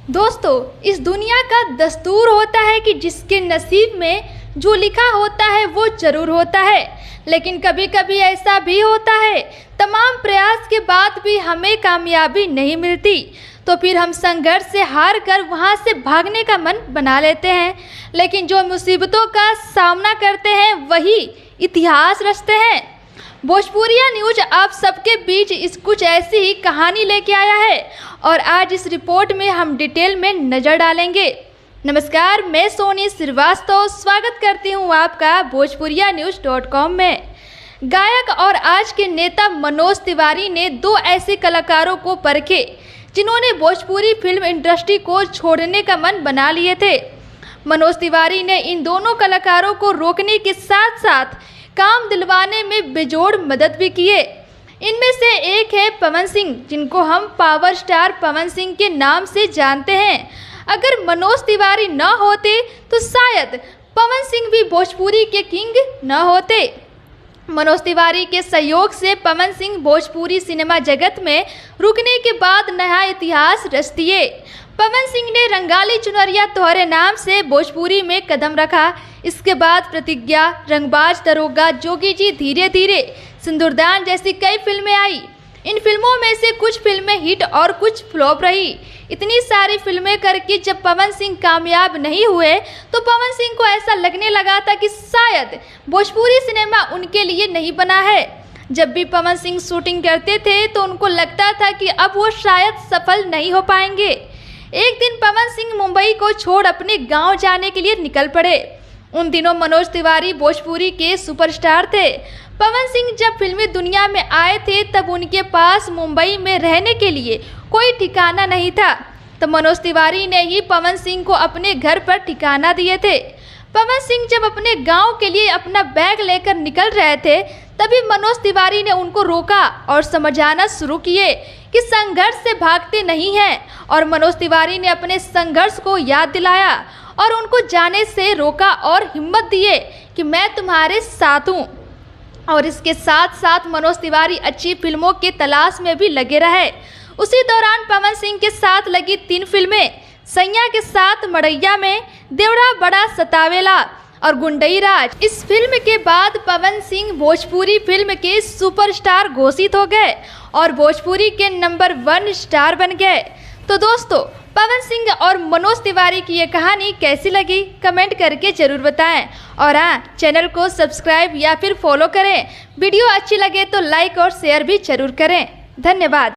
दोस्तों, इस दुनिया का दस्तूर होता है कि जिसके नसीब में जो लिखा होता है वो जरूर होता है। लेकिन कभी कभी ऐसा भी होता है, तमाम प्रयास के बाद भी हमें कामयाबी नहीं मिलती, तो फिर हम संघर्ष से हार कर वहाँ से भागने का मन बना लेते हैं। लेकिन जो मुसीबतों का सामना करते हैं वही इतिहास रचते हैं। भोजपुरिया न्यूज आप सबके बीच इस कुछ ऐसी ही कहानी लेके आया है और आज इस रिपोर्ट में हम डिटेल में नज़र डालेंगे। नमस्कार, मैं सोनी श्रीवास्तव स्वागत करती हूँ आपका भोजपुरियाnews.com में। गायक और आज के नेता मनोज तिवारी ने दो ऐसे कलाकारों को परखे जिन्होंने भोजपुरी फिल्म इंडस्ट्री को छोड़ने का मन बना लिए थे। मनोज तिवारी ने इन दोनों कलाकारों को रोकने के साथ साथ काम दिलवाने में बेजोड़ मदद भी किए। इनमें से एक है पवन सिंह, जिनको हम पावर स्टार पवन सिंह के नाम से जानते हैं। अगर मनोज तिवारी न होते तो शायद पवन सिंह भी भोजपुरी के किंग न होते। मनोज तिवारी के सहयोग से पवन सिंह भोजपुरी सिनेमा जगत में रुकने के बाद नया इतिहास रच दिए। पवन सिंह ने रंगाली चुनरिया तोहरे नाम से भोजपुरी में कदम रखा। इसके बाद प्रतिज्ञा, रंगबाज दरोगा, जोगी जी, धीरे धीरे, सिंदूरदान जैसी कई फिल्में आई। इन फिल्मों में से कुछ फिल्में हिट और कुछ फ्लॉप रही। इतनी सारी फिल्में करके जब पवन सिंह कामयाब नहीं हुए तो पवन सिंह को ऐसा लगने लगा था कि शायद भोजपुरी सिनेमा उनके लिए नहीं बना है। जब भी पवन सिंह शूटिंग करते थे तो उनको लगता था कि अब वो शायद सफल नहीं हो पाएंगे। एक दिन पवन सिंह मुंबई को छोड़ अपने गांव जाने के लिए निकल पड़े। उन दिनों मनोज तिवारी भोजपुरी के सुपरस्टार थे। पवन सिंह जब फिल्मी दुनिया में आए थे तब उनके पास मुंबई में रहने के लिए कोई ठिकाना नहीं था, तो मनोज तिवारी ने ही पवन सिंह को अपने घर पर ठिकाना दिए थे। पवन सिंह जब अपने गांव के लिए अपना बैग लेकर निकल रहे थे तभी मनोज तिवारी ने उनको रोका और समझाना शुरू किए कि संघर्ष से भागते नहीं हैं, और मनोज तिवारी ने अपने संघर्ष को याद दिलाया और उनको जाने से रोका और हिम्मत दिए कि मैं तुम्हारे साथ हूँ। और इसके साथ साथ मनोज तिवारी अच्छी फिल्मों की तलाश में भी लगे रहे। उसी दौरान पवन सिंह के साथ लगी 3 फिल्में, सैया के साथ मड़ैया में, देवड़ा बड़ा सतावेला और गुंडई राज। इस फिल्म के बाद पवन सिंह भोजपुरी फिल्म के सुपरस्टार घोषित हो गए और भोजपुरी के नंबर 1 स्टार बन गए। तो दोस्तों, पवन सिंह और मनोज तिवारी की ये कहानी कैसी लगी कमेंट करके ज़रूर बताएं। और हाँ, चैनल को सब्सक्राइब या फिर फॉलो करें। वीडियो अच्छी लगे तो लाइक और शेयर भी ज़रूर करें। धन्यवाद।